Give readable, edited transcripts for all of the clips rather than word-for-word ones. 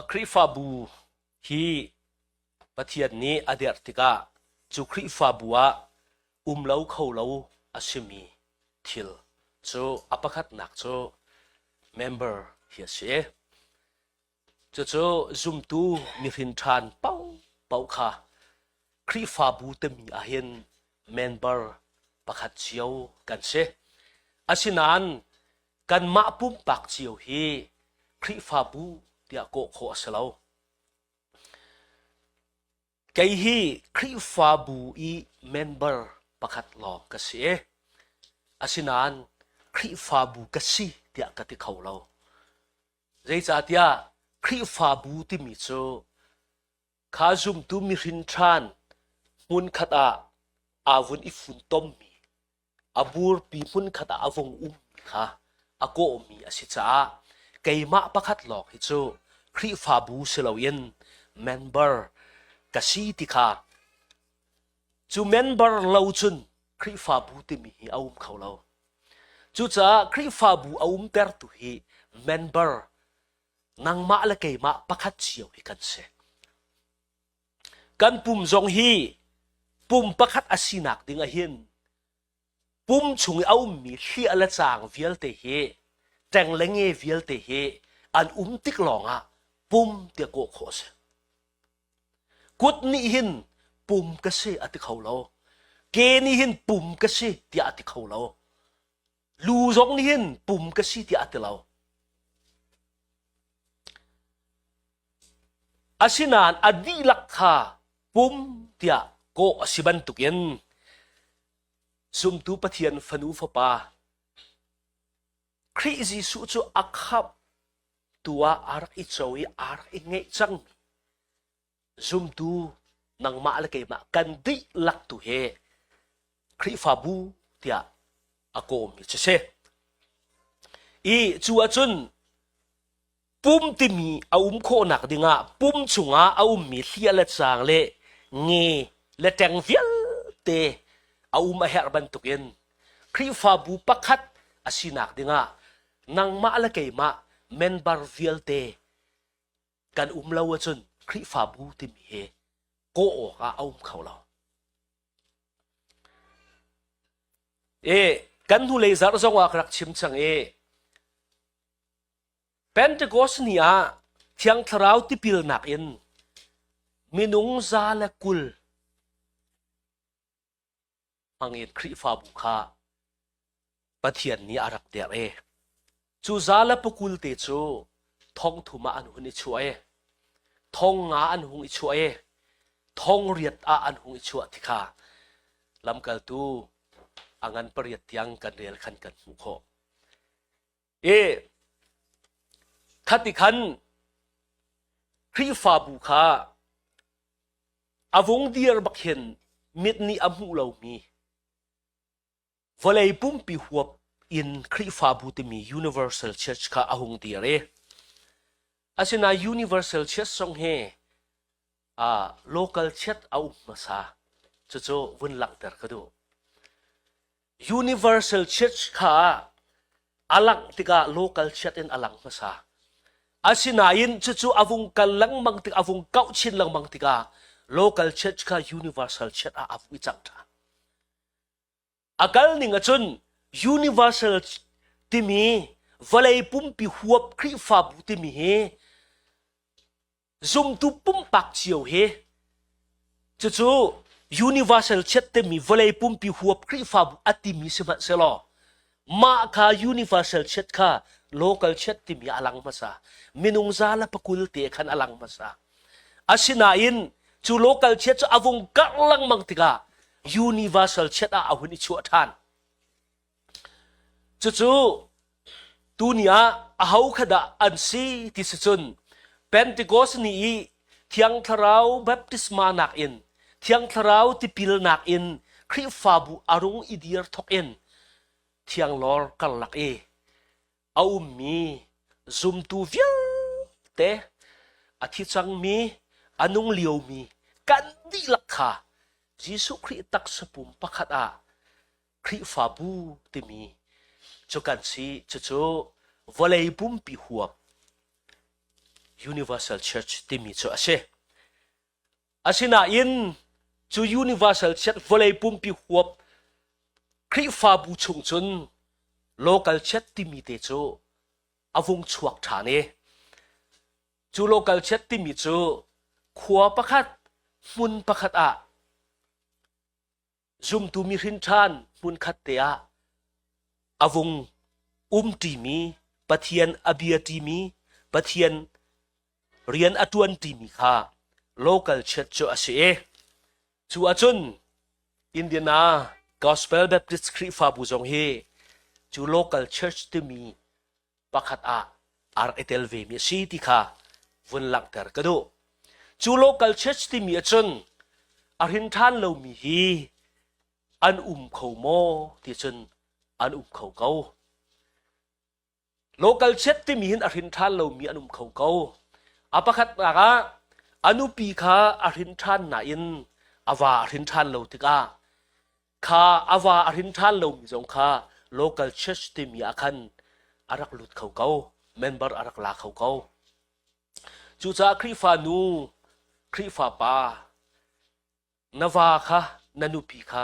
คริฟาบูฮีปะเทียนนี้อเดียร์ติกาจูคริฟาบัวเล้าเขาเล้าอาชิมีทิลจูอปะคัดหนักจูเมมเบอร์เฮียเชจูซุมตูมีรินทานเป้าค่ะคริฟาบูเตมีอาเห็นเมมเบอร์ปะคัดเจียวกันเชอาชินันกันมาปุ่มปากเจียวฮีคริฟาบูเดียโกโคเสลาไกฮีคริฟาบูอีเมมเบอร์ปะคัดหลอกกษีอาศินานคริฟาบูกษีเดียกติเขาเราใจจัดยาคริฟาบูที่มีโจข้าจุมตุมีรินทรานมุนขัดอาวุนอิฟุนต้มมีอาบูร์ปีมุนขัดอาวงค่ะอาโกมีอาศิจ้าไกมาปะคัดหลอกฮิโจคริฟาบูเสลาวินเมมเบอร์กษีติค่ะจูเมมเบอร์เราจุนคริฟาบูที่มีเอาเขาเราจูจ้าคริฟาบูเอาเตอร์ตุฮีเมมเบอร์นางมาละไกมาปะคัดเชียวให้กันเสกันปุ่มจงฮีปุ่มปะคัดอาศินักดิ่งอาหินปุ่มชุงเอามีที่อะไรจางวิลเตเฮแจงเลงเอวิลเตเฮอันติกหลงปุ่มเตียโกโคสกุดนี่หินปุ่มกษีอติเขาเราเกนี่หินปุ่มกษีที่อติเขาเราลูจงนี่หินปุ่มกษีที่อติเราอาศินานอดีลักขาปุ่มที่โกสิบันตุกยันซุมตูปะเทียนฟนูฟปาคริจิสุจูอักขับตัวอารักอิจอยอารักอิเงจังซุมตูนังมาละเกมากันดิลักตุเฮคริฟาบูเตียอากมิเชเชอีจูอาจุนปุ่มติมีเอาโคนักดิงะปุ่มชุงะเอามีเสียละจางเลเงละแจงเฟียลเตเอามาเฮรบันตุกเย็นคริฟาบูปักขัดอาศินักดิงะนังมาละเกมาเมนบาร์เฟียลเตกันลาวจุนคริฟาบูติมีเฮโกโอกเอาเขาเรากันหูเลยจารจงว่าครักชิมจังเป็นตะโกสเนียเทียงทราวที่พิลนักอินมินุงซาและกุลมังเอ็นคริฟาบุคาปะเทียนนี้อารักเดียจูซาและปกุลเตจูทองถุมาอันหุนิช่วยทองงาอันหุนิช่วยทองเรียดอันหุนิช่วยที่ข้าลำกัลตูอังันปริยัติยังกันเรียลขันกันมุขขัดติขันคริฟาบุคาอาวงเดียร์บักเห็นมิดนี้อมูเหล่ามีวลัยปุ่มปีหัวอินคริฟาบุติมี Universal Church ข้าอาวงเดียร์อาศินา Universal Church ทรงเฮlocal church เอามาซาจู่ๆวันหลังเดิร์ก็ดู Universal Church ข้าอลังติกา local church inอลังมาซาอาศินาอินจู่ๆอาวงกันลังมังติกอาวงเก้าชินลังมังติกา local church ข้า Universal Church อาววิจังท่าอาการหนึ่งจุน Universal ที่มีวลัยปุ่มปีหัวคริฟาบุที่มีเฮซุมตุปุ่มปักเชียวเฮจู่ๆ Universal Church ที่มีวลัยปุ่มปีหัวคริฟาบุอัติมีสมัติเสลอมาค่ะ Universal Church ค่ะ local church ที่มีอลังมาซามินุงซาละปะกุลเตะขันอลังมาซาอาศินาอินจู่ local church อาวงกัลลังมังติกาUniversal Church อาหุนิชัวท่านจู่ๆตัวนี้อาหูขดาอันซีที่สุดเป็นติโกสนี้เทียงทราวแบปติสมานักอินเทียงทราวที่พิลนักอินคริฟาบุอารุงอิเดียร์ทอกอินเทียงลอร์กัลลักเอามีซุมตูวิลเตอาทิจังมีอนุงเลียวมีกันดีลักขายิสุคริตักสปุ่มปักขัดคริฟาบูที่มีจุกันซีจู่ๆวลัยปุ่มปีหัว universal church ti mi chu ase asina in chu universal church volei pumpi huap Khrihfabu chung chun local church ti mi te chu avung chuak thane chu local church ti mi chu khua pakhat mun pakhat a zum tu mi rin than mun khat te a avung ti mi pathian abia ti mi pathian rian atuan ti mi kha local church chu ase chu achun indiana gospel baptist Khrihfabu zong he chu local church ti mi pakhat a ar etel ve mi si ti kha vun lak ter ka do chu local church ti mi achun arin than lo mi hi an kho mo ti chun an kho kau local church ti mi hin arin than lo mi an kho kau apakhat ka anupi kha arin than na in awa arin than lo tika kha awa arin than lo mi zong kha local church ti mi akhan arak lut khau kau member arak la khau kau chu cha Khrihfanu Khrihfapa nawa kha nanupi kha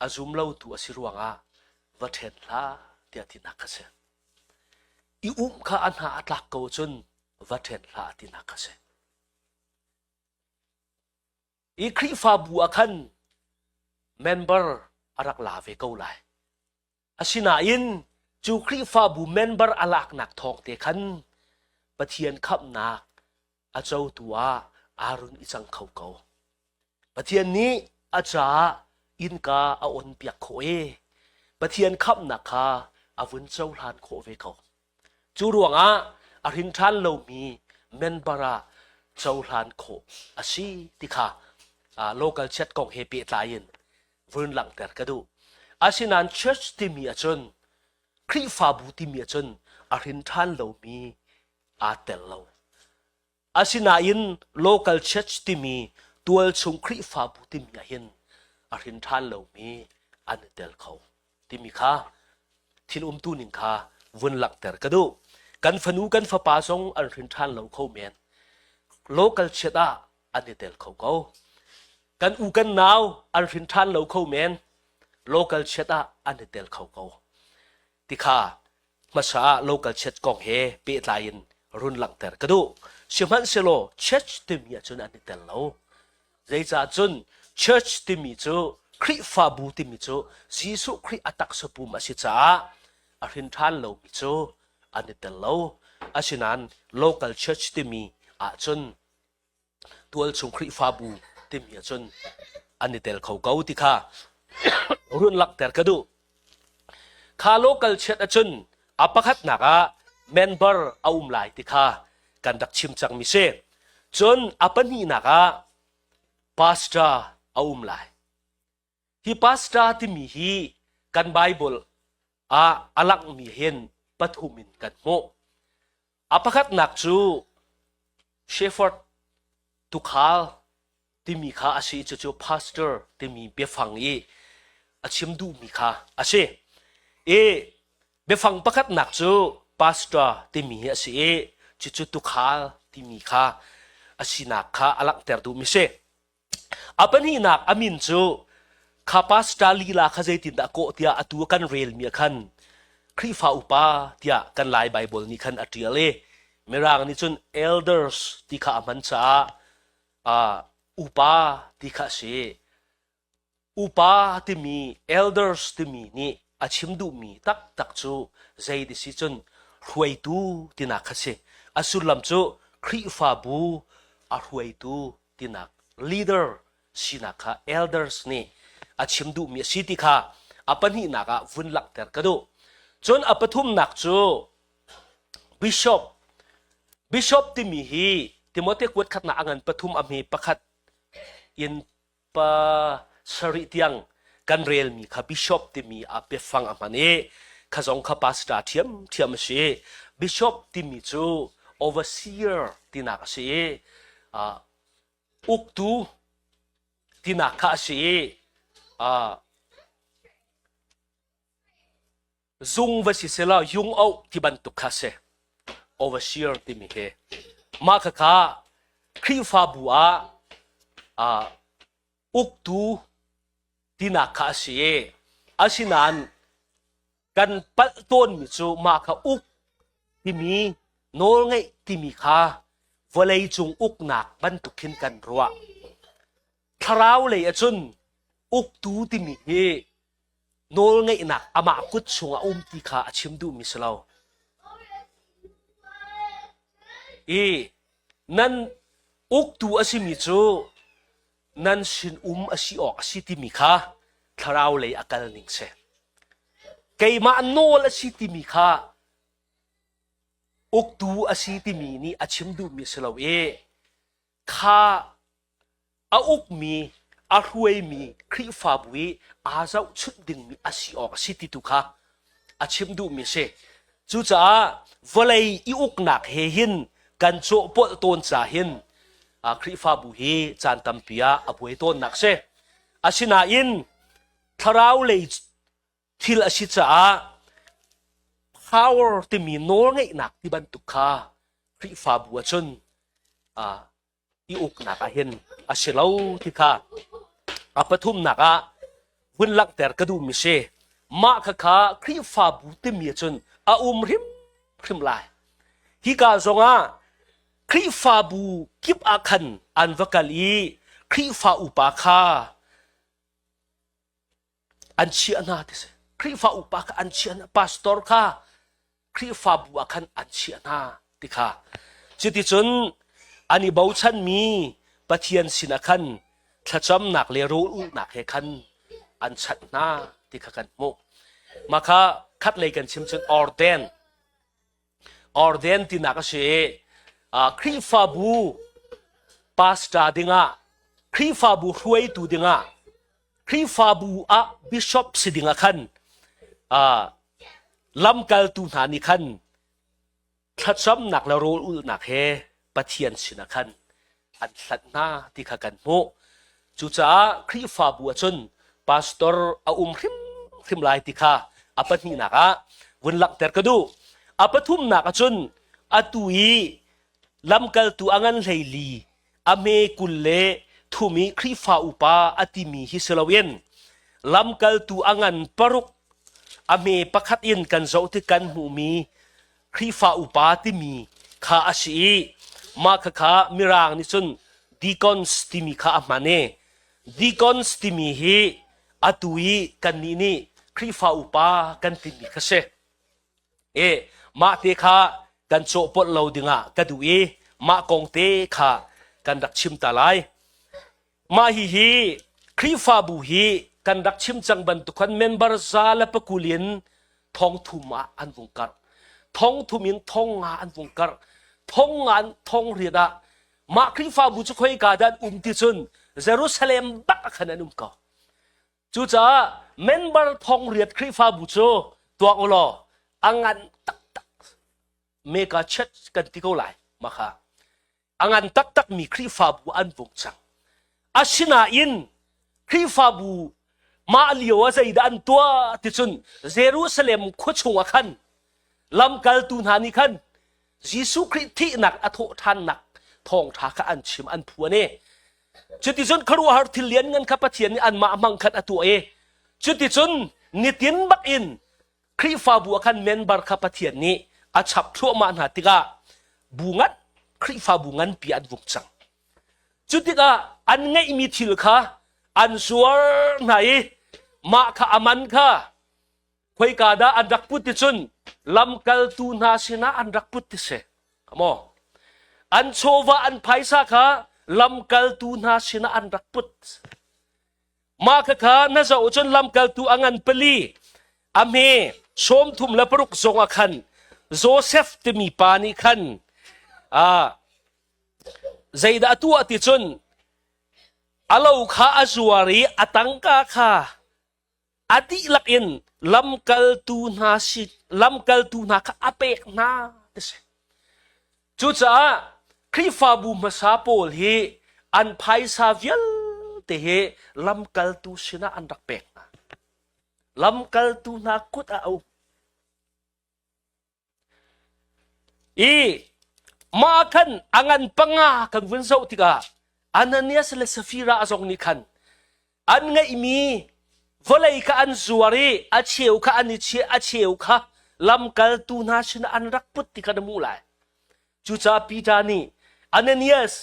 azum lo tu asiruanga wathen la tia tina khase I kha anha atlak ko chun wathen la tina khase I Khrihfabu akhan member arak la ve ko lai asina in chu Khrihfabu member alak nak thok te khan pathian khap nak achau tua arun ichang khau ko pathian ni acha in ka a on piak kho e pathian khap nak kha avun chau hlan kho ve ko chu ruanga arin than lo mi membera chau hlan kho asi tikha local chat kong he pe tlain vun lang ter ka du asinan church ti mi achun Khrihfabu ti mi achun arin than lo mi a tel lo asina in local church ti mi tual chung Khrihfabu ti mi hin arin than lo mi an tel kho ti mi kha thil tu nin kha vun lak ter ka du kan fanu kan fa pa song arin than lo kho men local church a an tel kho ko kan kan naw arin than lo kho men local church a an tel kho ko tikha masa local church kong he pe tlain run lang ter ka du siman selo church ti mi achun an tel lo zai cha chun church ti mi chu Khrihfabu ti mi chu Jisu Khrih atak sapu ma si cha arin than lo mi chu an tel lo asinan local church ti mi a chun tual chung Khrihfabu ti mi achun an tel khau kau tikha run lak ter ka du kha local church achun apakhat naka member lai tikha kan dak chim chang mi se chun apani naka pastor lai hi pastor ti mi hi kan bible alak mi hen pathumin kan mo apakhat nak chu shepherd tukhal ti mi kha asi chu pastor ti mi befang e achim du mi kha ase befang pakhat nak chu pastor ti mi asi chu tukhal ti mi kha asina kha alak ter du mi se apani nak amin chu kha pastor lila kha zaitin da ko tia atu kan rel mi khan Khrihfabu pa tia kan lai bible ni khan atiale merang ni chun elders ti kha man cha upa ti kha se upa ti mi elders ti mi ni achim du mi tak chu zai di si chun huai tu tina kha se asulam chu Khrihfabu huai tu tina leader sinakha elders ni achim du mi si ti kha apani naka vun lak ter ka do chon apathum nak chu bishop ti mi hi timote kwat khat na angan pathum ami pakhat in pa sari tiang kan rel mi kha bishop ti mi a pe fang amane khazong kha pastor thiam se bishop ti mi chu overseer tina ka se uktu tina ka se zung va si sela yung au ti ban tu kha se overseer ti mi he มาค่ะครีฟาบัวอุกตูที่นักข้าเสียอาศินันกันปัตต้นมิจูมาค่ะอุกที่มีโนลไงที่มีค่ะวลัยจงอุกหนักบรรทุกขึ้นกันรัวทราวเลยจุนอุกตูที่มีโนลไงหนักอามากุดชงอุ้มที่ค่ะชิมดูมิสลาวนั่นอุกตูอาศิมิจูนั่นสินอาศิออกอาศิที่มีค่ะทราวเลยอากาศนิ่งเสไกมาโนลอาศิที่มีค่ะอุกตูอาศิที่มีนี่อาชิมดูมิสลาวค่ะอุกมีรวยมีคริฟาบุยอาเจ้าชุดดิ่งมีอาศิออกอาศิที่ตุค่ะอาชิมดูมิเสจูจ้าวลัยอุกหนักเหินกันโจปอต้นจ่าหินคริฟาบุฮีจานตัมปียาอบุยต้นนักเสอาศินาอินทราวเลยทิลอาศิจ้า power ที่มีโน้งไงหนักที่บรรทุกข้าคริฟาบัวจนอุกหนักเห็นอาศิลาที่ข้าปฐุมหนักวุ่นลักแต่กระดูมิเชมาข้าคริฟาบัวที่มีจนริมลายที่กาจงคริฟาบูกิบอาคันอันวกลีคริฟาอุปาคาอันเชียนาที่เสคริฟาอุปาคาอันเชียนาพาสตอร์ค่ะคริฟาบูอาคันอันเชียนาที่ค่ะจุดที่จนอันนี้บ่าวชันมีปะเทียนสินะคันถ้าจำหนักเลรูหนักเฮคันอันชัดนาที่ค่ะกันโมมาค่ะคัดเลยกันชิมจนออร์เดนที่นักเชคริฟาบูพาสตาดิงะคริฟาบูรวยตูดิงะคริฟาบูบิชอปสิดิงะคันลำกัลตูนานิคันถ้าจำหนักแล้วรู้หนักเฮปะเทียนสินะคันอันสัตนาที่ข้ากันโมจูจ้าคริฟาบัวจนพาสตอร์ริมลายที่ข้าปัตนีนักวันหลักแต่กระดูปัทุมนักจนตุยลำกัลตูอังันเลยลีเมกุลเลทุมีคริฟาอุปาติมีฮิสลาเวนลำกัลตูอังันปรุกเมปะคัดอินกันเจ้าที่กันหูมีคริฟาอุปาติมีข้าอาชีมาข้ามิรางนิสุนดีคอนสติมีข้าอามาเนดีคอนสติมีฮีตุยกันนี่คริฟาอุปากันติมีข้าเสมาเตข้ากันโจปดเราดึงกันดูมากงเตข้ากันดักชิมตาลายมาฮีคริฟาบุฮีกันดักชิมจังบันตุกันเมนบาร์ซาและปะกุลินทองทุมาอันวงการทองทุมินทองงาอันวงการทองงานทองเรียดมาคริฟาบุจุคอยกาดันติจุนเยรูซาเล็มบักขันนุมกาจูจ้าเมนบาร์ทองเรียดคริฟาบุจูตัวอุลออังันตักเมกาเช็ดกันที่เขาไหลมาค่ะอังันตักมีคริฟาบูอันวงจังอาชินาอินคริฟาบูมาเลียวใจดันตัวติจุนเยรูซาเล็มขชงขันลำกัลตูนานิขันยิสุคริสที่หนักอโททันหนักทองทาขันชิมอันผัวเน่จุดที่จุนครัวหาทิเลียนเงินข้าพเจ้านี่อันมามังคัดอตัวจุดที่จุนนิตินบักอินคริฟาบูขันเมนบาร์ข้าพเจ้านี่อาชับทั่วมาหาติกาบุงัดคริฟาบุงันปีอันวงจังจุดที่กาอันไงมีทิลค่ะอันสวนไหนมาข้าอามันค่ะคอยกาดาอันรักพุทธิชนลำกัลตูนาสินะอันรักพุทธิเสขโมอันโชวาอันไพศาค่ะลำกัลตูนาสินะอันรักพุทธมาค่ะน่าจะอุจจนลำกัลตูอังันเปลีเมชมทุมและปรุกทรงขันโจเซฟที่มีปานิขันใจดาตัวติจุนอาลูข้าอจวารีอตังกาข้าอดีลักอินลำกัลตูนาข้าอเปกนาจุดจ้าคริฟาบูมาซาโปลฮีอันไพซาวิลเตเฮลำกัลตูสินะอันรักเปกนาลำกัลตูนาคุดเอา มาขันอังันปังากังวันเสาร์ติกาอันนั้นเนี่ยสเลสฟีราจงนิขันอันไงมีวลัยka an zuari a cheu ka ani che a cheu kha lam kal tu na shin an rak put ti ka mu lai chu cha pi ta ni ananias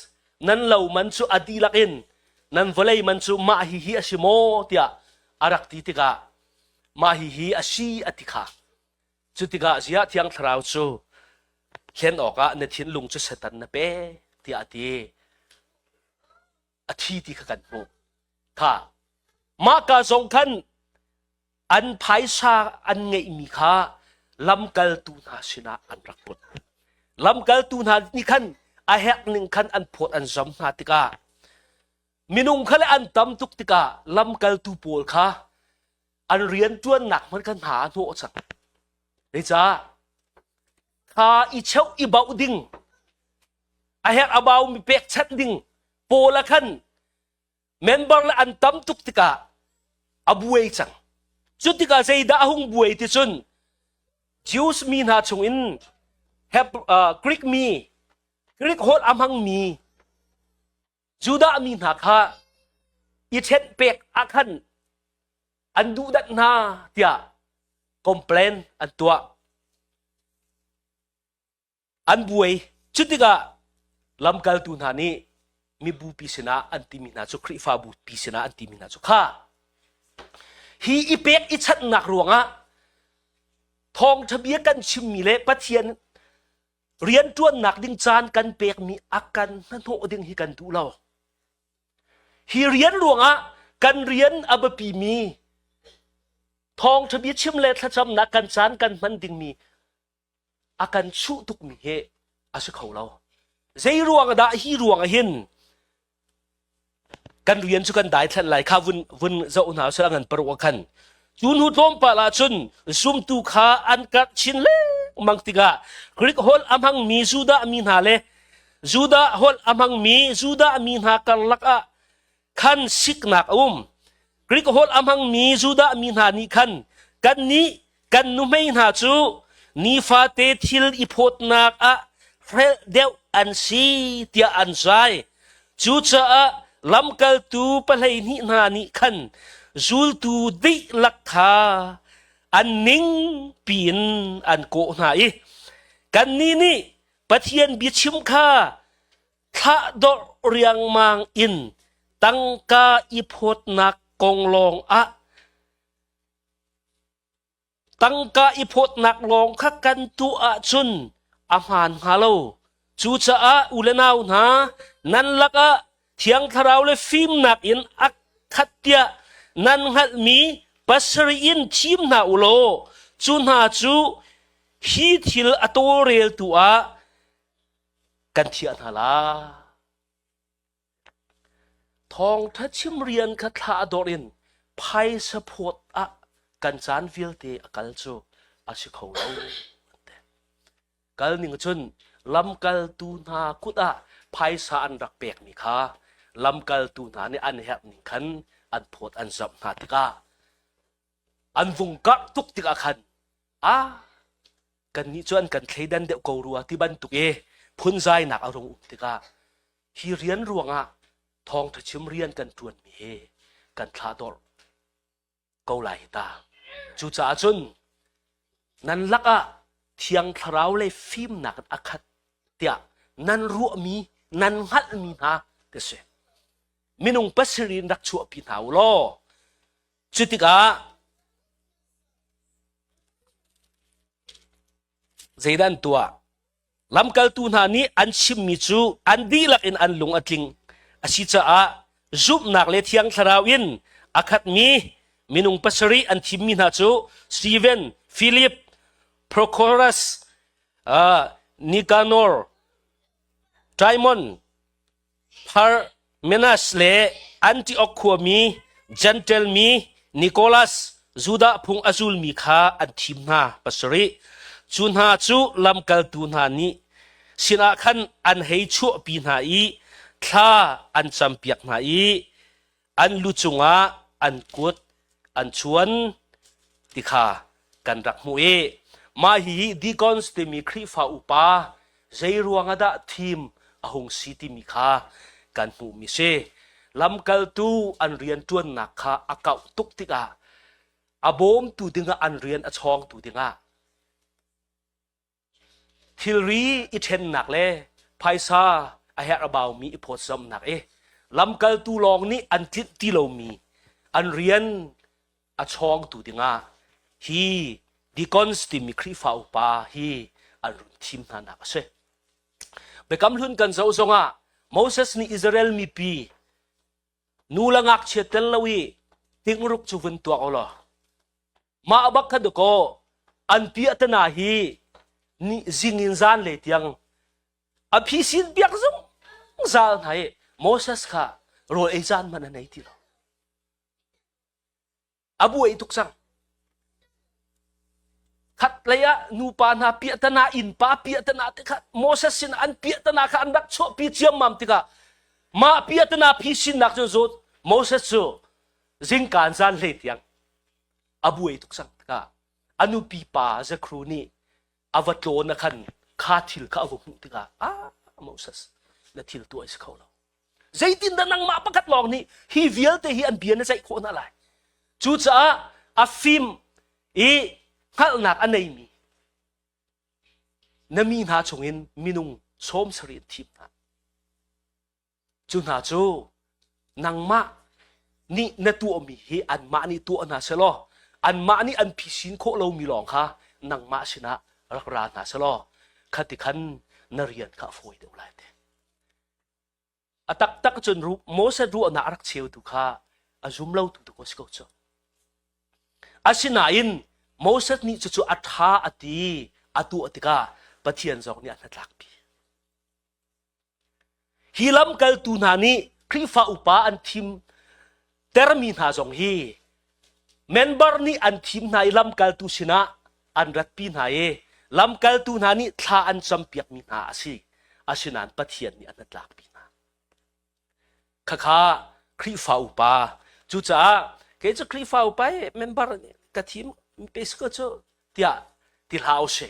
nan lo man chu adilakin nan volay man chu ma hi hi asimo tia arak ti tika ma hi hi asi atikha chu tika zia thiang thrau chu khen oka ne thin lung chu setan na pe ti ati athi ti kha kan mu kha ma ka zong khan an phai sa an ngei mi kha lam kal tu na sina an rak put lam kal tu na ni khan a hek ning khan an phot an zam na tika minung khale an tam tuk tika lam kal tu pol kha an rian tuan nak man kan ha no chak nei cha kha i cheu i bau ding a hek abau mi pek chat ding pola khan member la an tam tuk tika abuai chang chu tika sei da hung buai ti chun Jews mi na chung in have Greek mi Greek hol amhang mi Juda mi na kha i chet pek akhan an du dat na tia complain an tua an buai chu tika lam kal tu na ni mi bu pi sina an ti mi na chu Khrihfabu pi sina an ti mi na chu kha hi ipek i chat nak ruanga Thawngtha kan chinmi le pathian rian tuan nak ding chan kan pek mi akan nan ho ding hi kan du lo hi rian ruanga kan rian abapi mi Thawngtha chim le thacham na kan chan kan man ding mi akan chu tuk mi he asu khau lo zei ruanga da hi ruanga hin kan rian chu kan dai than lai kha vun zo na sa ngan par wa khan chun hu tom pa la chun sum tu kha an kat chin le mang tiga Greek hol amhang mi Juda mi na le Juda hol amhang mi Juda mi na kal laka khan sik nak Greek hol amhang mi Juda mi na ni khan kan ni kan nu mai na chu ni fa te thil i phot nak a deu an si tia an zai chu cha a lam kal tu palai ni na ni khan zul tu di lak tha an ning pin an ko na i kan ni pathian bi chim kha tha do riang mang in tangka i phot nak kong long a tangka i phot nak long kha kan tu a chun aman halo chu cha a ulenau na nan laka thiang tharau le phim nak in ak khatia nan hal mi pasri in chim na ulo chu na chu hi thil atorel tu a kan thia na la Thawngtha chim rian kha tha dorin phai support a kan chan vil te akal chu asi khau lo kal ning chun lam kal tu na kuta phai sa an rak pek mi kha lam kal tu na ni an hep ning khan an phot an zap na tika an vung ka tuk tika khan a kan ni chuan kan thleidan de ko ruwa ti ban tuk e phun zai nak arong tika hi rian ruanga Thawngtha chim rian kan tuan mi he kan thla dor ko lai ta chu cha chun nan laka thiang tharau le phim nak akhat tia nan ru mi nan hal mi na te se minung pasri nak chu pi thau lo chutika zeidan tua lam kal tu na ni an chim mi chu an di lak in an lung atling asi cha a zup nak le thiang tharau in akhat mi minung pasri an thim mi na chu Stephen Philip Prochorus Nicanor Timon Parmenas le Antioch mi Gentle mi Nicholas Juda phung azul mi kha an thim na pasri chun ha chu lam kal tu na ni sina khan an hei chu pi na i tha an champiak na i an lu chunga an kut an chuan tikha kan rak mu e ma hi deacons te mi Khrihfabu pa zei ruangada team ahong city mi kha kan mu mi se lamkal tu an rian tuan nak kha akau tuk tika abom tu dinga an rian a chong tu dinga thilri I then nak le phaisa a her about mi I phot som nak lamkal tu long ni an tit ti lo mi an rian a chong tu dinga hi di consti mi Khrihfabu pa hi an run thim na nak se bekam hun kan zo zonga Moses ni Israel mi pi nulangak chetel lawi tingruk chuvun tua olo ma abak kaduko an pi atana hi ni zingin zan le tiang aphi sin biak zong zal hai Moses kha ro e zan man nei ti lo abu e tuksang khat leya nu pa na pi atana in pa pi atana te kha Moses sin an pi atana kha an dak cho pi chiam mam ti kha ma pi atana phi sin nak zo Moses so zing kan zan le tiang abu e tuksang ka anu pi pa za khru ni avatlo na khan kha thil kha avu ti ka Moses na thil tu ai khau lo zaitin da nang ma pakat long ni hi vial te hi an bian na zai kho na lai chu cha a film I hal nak anei mi nami na chungin minung som sari thip na chu na chu nang ma ni na tu mi hi an ma ni tu na selo an ma ni an phisin kho lo mi long kha nang ma sina rak ra na selo khati khan na rian kha foi de ulai te atak tak chun ru Moses ru na arak cheu tu kha azum lo tu ko sko cho asina in Moses ni chu atha ati atu atika pathian jong ni atlak pi hilam kal tu na ni Khrihfabu pa an thim termi na jong hi member ni an thim na lam kal tu sina an rat pi na lam kal tu na ni thla an champiak mi na asinan pathian ni atlak pi na kha Khrihfabu pa chu cha ke chu Khrihfabu pa member ka thim pesko cho tia tilhau se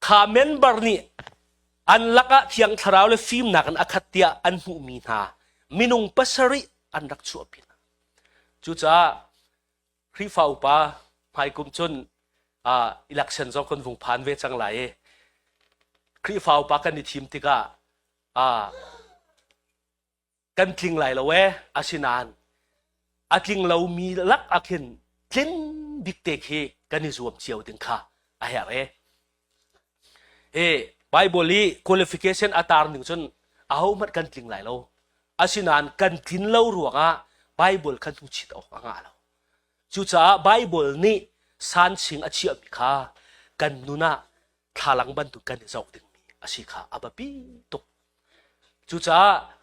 kha member ni an laka thiang tharau le film nak an akhat tia an hu mi na minung pasari an rak chu apin chu cha Khrihfabu pa phai kum chun election zo kon vung phan ve chang lai Khrihfabu pa kan ni thim tika kan tling lai lo we asinan atling lo mi lak akhin tlin big tek he kan zuam chiao ding kha a her Bible li qualification atar ning chun aho mat kan tling lai lo asinan kan tin lo ruanga Bible kan hu chit ok anga lo chu cha Bible ni san sing achi mi kha kan nuna thalang ban tu kan zau ding mi asi kha abapi tok chu cha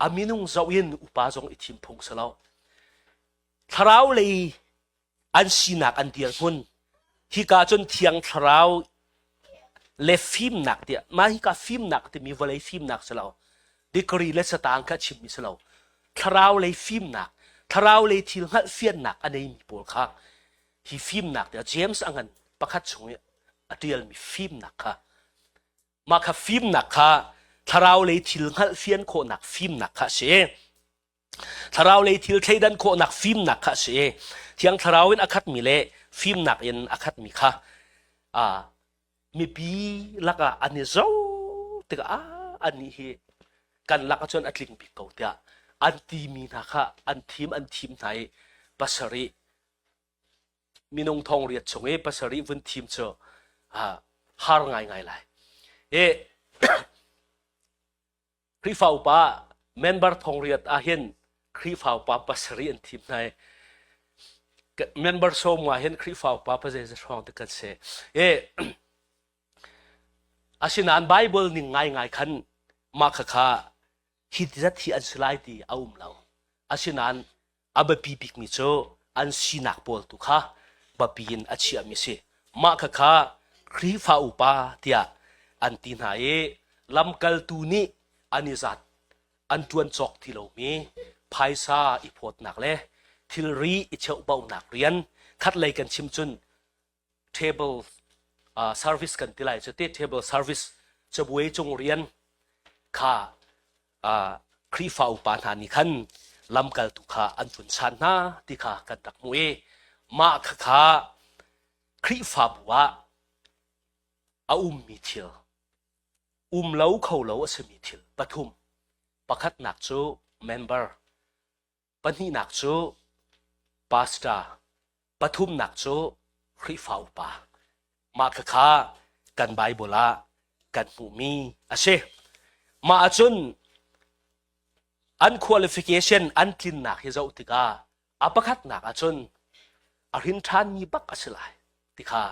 aminung zawin upa jong ithim phong salo tharau le an sinak an dir hun hi ka chon thiang tharau le film nak dia ma hi ka film nak te mi vale film nak salo dikri le satang ka chim mi salo tharau le film nak tharau le thil hal fian nak anei mi pol kha hi film nak dia James angan pakhat chungi atial mi film nak kha ma kha film nak kha tharau le thil hal fian kho nak film nak kha se tharau le thil theidan kho nak film nak kha se thiang tharawin akhat mi le film nak in akhat mi kha mi pi laka ani zo teka ani hi kan laka chon atling pi ko tia an ti mi na kha an thim nai pasari minung thong riat chunge pasari vun thim cho har ngai lai Khrihfabu pa member thong riat a hin Khrihfabu pa pasari an thim nai member so ma hen Khrihfabu pa pa je thong te kan se asinan Bible ni ngai khan ma kha hi zat hi an slai ti aum lo asinan aba pi pik mi cho an sinak pol tu kha ba pin achi ami se ma kha Khrihfabu pa tia an tin ha lamkal tu ni anizat an tuan chok thi lo mi phaisa I phot nak le thilri I cheu bau nak rian khat lai kan chim chun table service กันที่ไรจะ table service จะบุยจงเรียนค่ะครีฟ้าอุปาทานิคันลำกัลตุขาอันฟุนชันนะที่ค่ะกันตักมวยมาค่ะครีฟ้าบัวมีทิลเล้าเขาเล้าสมีทิลปฐุมประคัดนักจู member ปนีนักจูปาสตาปฐุมนักจูครีฟ้าอุปามาค่ะกันไบเบิลากันมูมีอาเชมาจุนอัน qualification อันกินนักเฮเจ้าติกาอาประคัดนักอาจุนอารินทานมีบักอาศัยติกา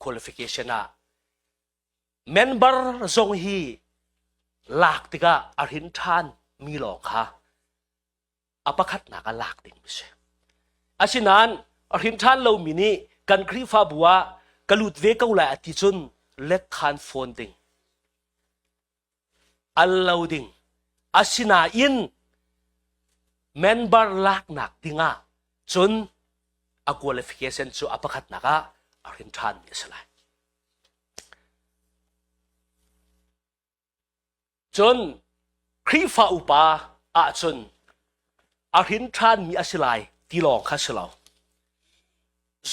qualification อะ member ทรงฮีหลักติกาอารินทานมีหลอกค่ะอาประคัดนักหลักดิ่งไม่ใช่อาชินันอารินทานเรามินิกันครีฟ้าบัวกลุดเวกเอาแหละติจุนเล็กคันฟอนดิ่งอัลลาวดิ่งอาชินาอินเมนบาร์ลักหนักดิ่งอ่ะจนอาควอลิฟิเคชันจูอาประคัดนักอ่ะอารินทานมีสลายจนครีฟ้าอุปาอาจนอารินทานมีสลายที่ลองข้าสลาว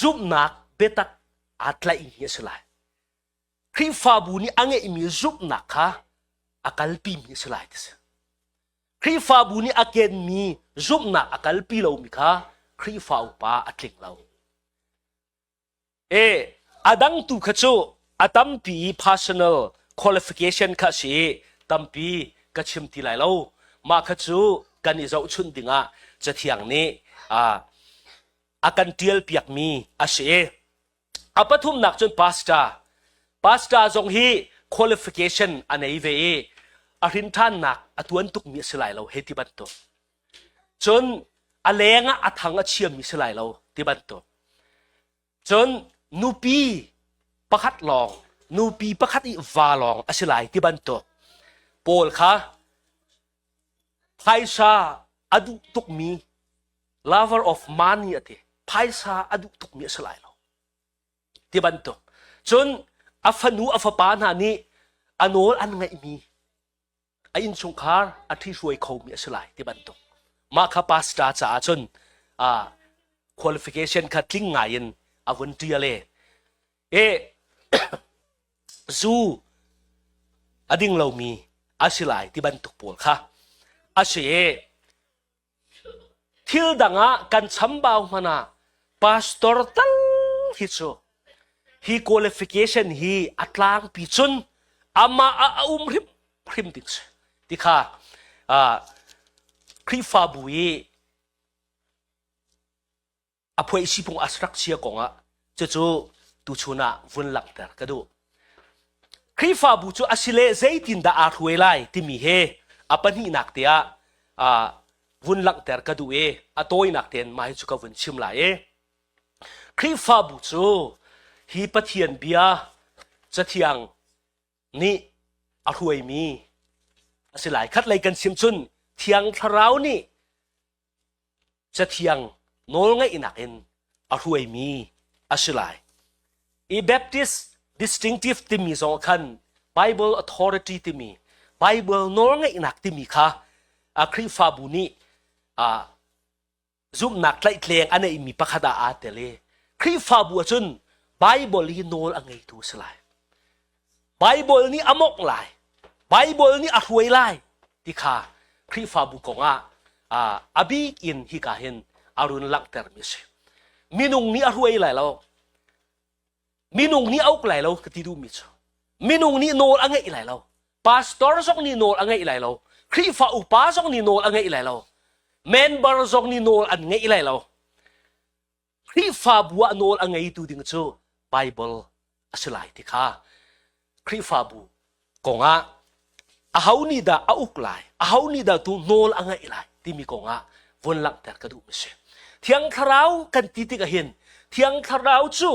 ซุบนักเบตักอัตไลมีสลายครีฟ้าบุนีอังเอมีซุบนักค่ะอากาลปีมีสลายดิสครีฟ้าบุนีอาเกนมีซุบนักอากาลปีเรามีค่ะครีฟ้าอุปาอัตลิงเราอดังตุขจูอตัมปี personal qualification ค่ะสิตัมปีกัชิมทีไรเรามาขจูกันอิจฉาชุนดิ่งอ่ะจะเที่ยงนี้อากันเทียลเปียกมีอาเชอาปฐุมนักจนพาสต้าจงฮี qualification อันไหนเวอารินทานนักอตัวนตุกมีสลายเราเฮติบันโตจนอาเลงอาทังอาเชียมมีสลายเราติบันโตจนนูปีประคัดลองนูปีประคัดอีวาลองอาสลายติบันโตโปลค่ะไพซาอดุตุกมี lover of money อะทีไพซาอดุตุกมีสลายเราที่บันโตจนอัฟนูอัฟปานานี้อันโนลอันไงมีไออินชงคาร์อัที่ช่วยเขามีสลายที่บันโตมาคาปาสตาจ้าจนqualification คัดลิงไงยันอวันที่อะไรซูอดิ่งเรามีอาสลายที่บันโตปวดค่ะอาเชทิลดังกันช้ำบ่าวมานะพาสตอร์ตั้งฮิตโซฮีqualificationฮีอัตลางปีจุนอามาริมดิ่งส์ที่ค่ะครีฟ้าบุยอภัยสิพงอัสรักเชียกงจะจูตุชุนะวุ่นหลังแต่กระดูครีฟ้าบุจูอาศิเลเจตินดาอาร์หวยไลที่มีเฮอปันฮีนักเตียวุ่นหลังแต่กระดูอตัวนักเตียนมาให้จุกวุ่นชิมไลครีฟ้าบุจูฮีปะเทียนเบียจะเที่ยงนี่อาหวยมีอาศิลายคัดไลกันชิมชุนเที่ยงทราวนี่จะเที่ยงโนลไงอินักเอ็นอาหวยมีอาศิลายอีแบปติส distinctive ที่มีสองคัน Bible authority ที่มี Bible โนลไงอินักที่มีค่ะครีฟ้าบุนีซุ่มนักไล่เคลียงอันนี้มีประคดาอาเตเลครีฟ้าบัวจุนไบเบิลนี่โนลอังไงทูสลายไบเบิลนี่อมกลายไบเบิลนี่อรวยลายที่ข้าครีฟ้าบุกงอาบิกอินฮิกาเห็นอารุณลักเตอร์มิเชมินุงนี่อรวยลายเรามินุงนี่เอาลายเรากติดูมิชมินุงนี่โนลอังไงลายเราพาสตอร์ซอกนี่โนลอังไงลายเราครีฟ้าอุปาซอกนี่โนลอังไงลายเราเมนบาร์ซอกนี่โนลอังไงลายเราครีฟ้าบัวโนลอังไงตูดิ่งจูไบเบิลอาศัยที่ข้าครีฟ้าบุกงอาหานี่ดาอุกไลอาหานี่ดาตูโนลอังไงไลที่มีกงวนหลังแต่กระดูกไม่ใช่เที่ยงคราวกันติดกันเห็นเที่ยงคราวจู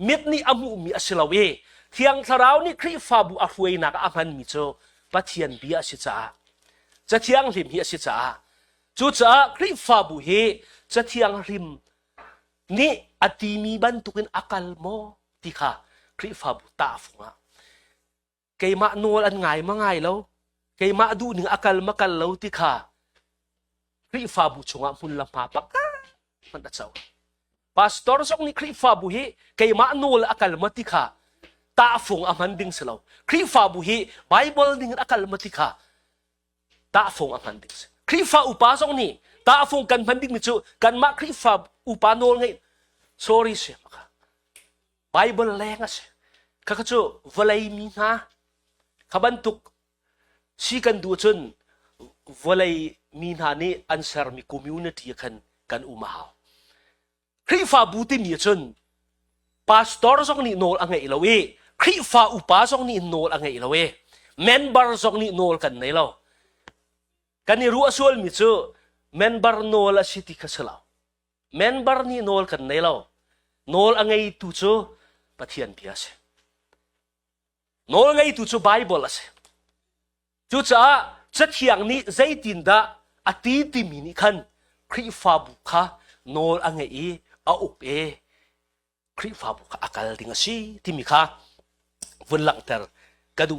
มิดนี่อามูมีอาศัยเที่ยงคราวนี่ครีฟ้าบุอาฟวยนักอามันมีจูปัทยันบีอาศัยจะเที่ยงริมอาศัยจูจ้าครีฟ้าบุเฮจะเที่ยงริมนี่อดีมีบันทุกินอากาลโมที่ข้า คริฟาบุตาฟุงะเกยมาโนลอันง่ายมาง่ายแล้วเกยมาดูหนึ่งอากาลมากันแล้วที่ข้าคริฟาบุชงะมุนลำมาปักมันตัดเจ้าพาสตอร์สองนี่คริฟาบุฮีเกยมาโนลอากาลมาที่ข้าตาฟุงอามันดิ่งสลาวคริฟาบุฮีไบเบิลดิ่งอากาลมาที่ข้าตาฟุงอามันดิ่งคริฟาอุปาสองนี่ตาฟุงกันมันดิ่งมิจูกันมาคริฟาอุปาโนลไง sorry เสียมาค่ะไบเบิลแรงอ่ะเสียข้าก็จูวลัยมีนะข้าบันทุกสิกันดูจนวลัยมีนานี่อันเสริมมีคอมมูนิตี้กันอุมาคริฟาบูติมีจนพาสตอร์สองนี่โนลอังไงละเวคริฟาอุปาสองนี่โนลอังไงละเวเมนเบอร์สองนี่โนลกันไหนเล่ากันนี่รู้ส่วนมิจูเมนเบอร์โนลสิติขัสลาวเมนเบอร์นี่โนลกันไหนเล่าโนลอังไงตุจูปะเทียนเบียสโนลอังไงตุจูไบเบิลสจูจ้าจะเทียงนี้ใจตินดาอตีติมินิคันคริฟาบุค่ะโนลอังไงอาอุปคริฟาบุค่ะอากาศดิ่งสิที่มีค่ะวันหลังเตอร์กระดู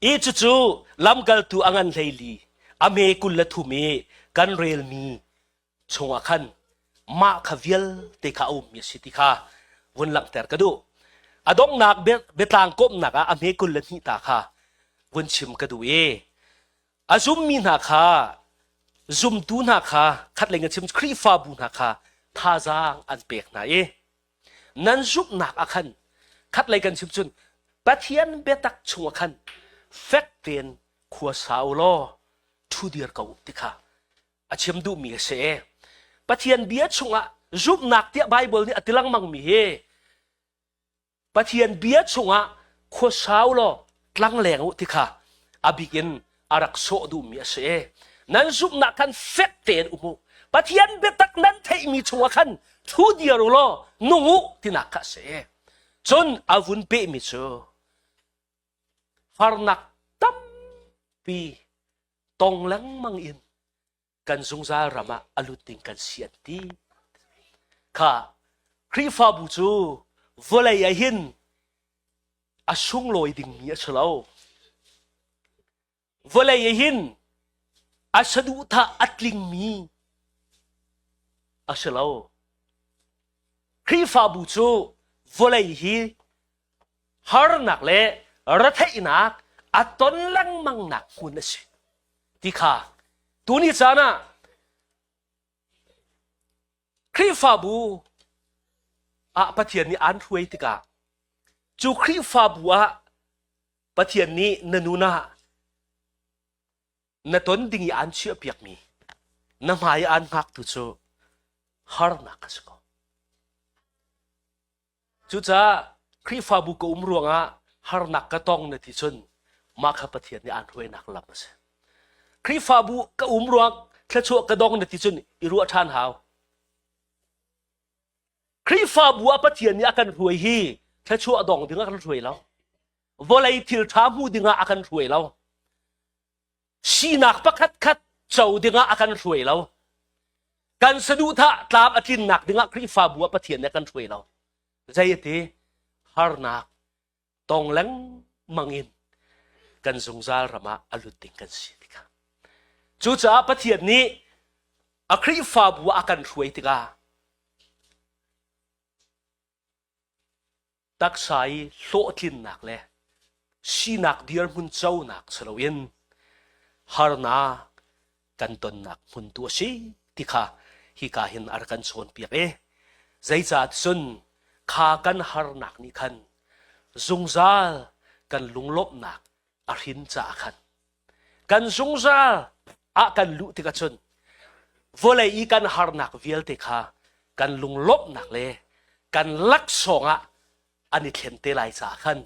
อีจูลำกัลตูอังันเลยลีอเมกุลละทุเมกันเรลมีชงอาคันมาขวิลเตคาอุมีสิติค่ะวันหลังเตอร์กระดูอดงนักเบตางกบนักอเมกุลละนิตาค่ะวันชิมกระดูอาซุมมีนักค่ะซุมตูนักค่ะคัดเลยกันชิมคริฟาบุนักค่ะท่าจางอันเปกไหนนั่นซุปนักอาคันคัดเลยกันชิมจุนปะเทียนเบตักชงอาคันเฟกเตียนขัวสาวล้อทูเดียร์เก่าติค่ะอาชิมดูมีเสปะเทียนเบียชงอ่ะซุปนักเตียไบเบิลนี่อติลังมังมีเฮปะเทียนเบียชงอ่ะขัวสาวล้อลังแหลงติค่ะอาบิกินอารักโซดูมีเสนั่นซุปนักกันเฟกเตียนอุโมปะเทียนเบตักนั้นเทมีชงอาคันทูเดียร์ล้อนุ่งที่นักเสจนอาวุนเปมิโซฟาร์นักตั้มปีตองหลังมังอินกันสงสารรามาอลุติงกันเสียนตีข้าคริฟาบูจูวลัยหินอาชุงลอยดิ่งมีเฉลาววลัยหินอาสดุท่าอัตลิงมีอาเฉลาวคริฟาบูจูวลัยฮีฮาร์นักเล่รัฐอินักอัตตนลังมังนักหุ่นสิที่ข้าตัวนี้จานะคริฟาบูปะเทียนนี้อันรวยติกาจูคริฟาบัวปะเทียนนี้นนูนะนตนดิ่งอันเชื่อเปียกมีนำหายอันหักตุโจฮาร์นักสกจูจ้าคริฟาบุกรวงฮาร์นักกระตองในที่ชนมาขับปะเทียนนี้อันรวยนักลับมาเสคริฟาบุกรวงแค่ชั่วกระดองในที่ชนอิรัวทานหาวคริฟาบัวปะเทียนนี้อาการรวยฮีแค่ชั่วดองดึงอาการรวยแล้ววอลเลย์ทิลทามูดึงอาการรวยแล้วชีนักประคัดเจ้าดึงอาการรวยแล้วการสะดุท่าตามอาทิตย์หนักดึงคริฟาบัวปะเทียนนี้อาการรวยแล้วใจเตะฮาร์นักตองหลังมังอินกันสงสารรามาอลุติงกันสิติกาจูจ้าปะเทียนนี้คริฟาบัวอาการรวยติกาตักใส่โลทินหนักเลยชีนักเดียร์มุนเจ้าหนักสลาวินฮาร์นักกันตนหนักมุนตัวชีติกาฮิกาหินอาร์กันโซนเปียกใจจัดซุนข้ากันฮาร์นักนี่คันจงซาลกันลุงลบหนักอารินจ่าคันกันจงซาลกันลุติกาชนวอลเลย์กันฮาร์นักวิลติกากันลุงลบหนักเลยกันลักสองอันนี้เข็นเตลัยจ่าคัน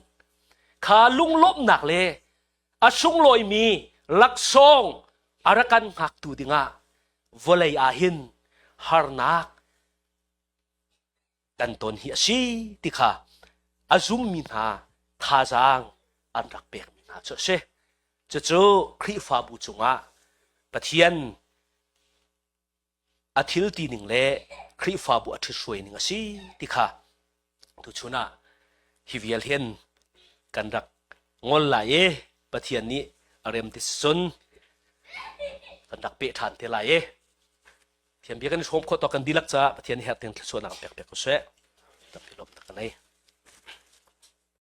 ข้าลุงลบหนักเลยชุงลอยมีลักสองอารักันหักตูดิงวอลเลย์หินฮาร์นักกันตนเฮียชีติค่ะอาซุมมินหาท่าจางอันรักเบกมินหาเจ้าเชจะเจอคริฟาบูจงปะเทียนอาทิลตีหนึ่งเล่คริฟาบูอาทิตย์สวยหนึ่งสิติค่ะทุกชนะ ฮิวิลเฮนกันรักงอนไหลปะเทียนนี้อารมณ์ติสุนกันรักเปะฐานเทไหลเทียนเบียกันชมข้อต่อกันดีลักจ้าปะเทียนนี้เหตุเต็มส่วนหนังแปลกๆก็เสะตับพิลมตะกันไหน